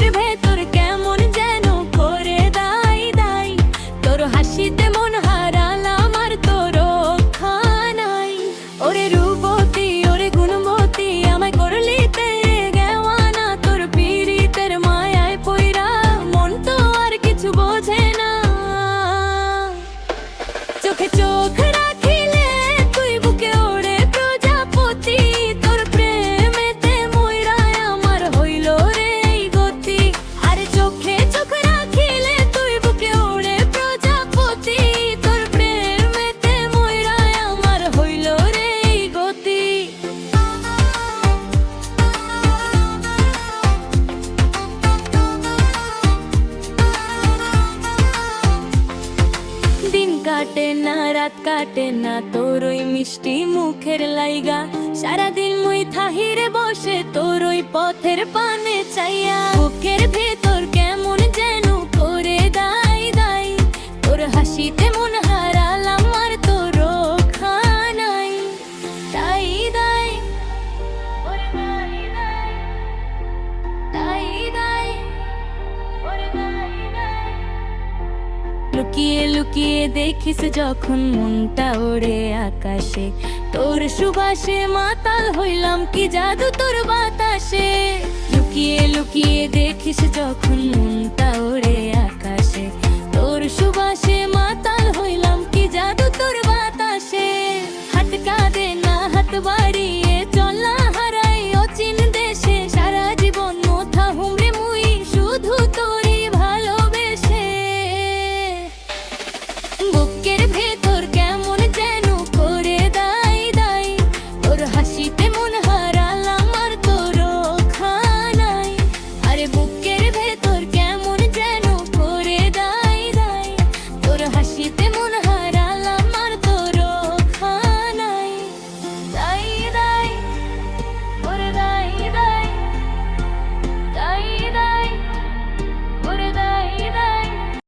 বুকের ভেতর কেমন যেন করে দাই দাই, তোর হাসিতে মন হারালাম আর তোর রক্ষা নাই। ওরে রূপবতী ওরে গুণবতী আমায় করলি তেরে গেওয়ানা, তোর পীড়িতের মায়ায় পইরা মন তো আর কিছু বোঝে না। চোখে চোখ রাখিলে তুই বুকে ওড়ে প্রজাপতি, তোর প্রেমেতে ময়রায় আমার হইল রে এই গতি। আরে চোখে চোখ রাখিলে তুই বুকে ওড়ে প্রজাপতি, তোর প্রেমেতে ময়রায় আমার হইল রে এই গতি। দিন কাটে না রাত কাটে না তোর ওই মিষ্টি মুখের লাইগা, সারাদিন মুই থাহিরে বসে তোর ওই পথের পানে চাইয়া। বুকের ভেতর কেমন যেন করে দাই দাই, তোর হাসিতে মন হারালাম আর তোর রক্ষা নাই। তাই দাই ওরে দাই দাই, তাই দাই ওরে দাই দাই। লুকিয়ে লুকিয়ে দেখিস যখন মনটা ওড়ে আকাশে, তোর সুবাসে মাতাল হইলাম কি জাদু তোর বাতাসে। লুকিয়ে লুকিয়ে দেখিস যখন মনটা ওড়ে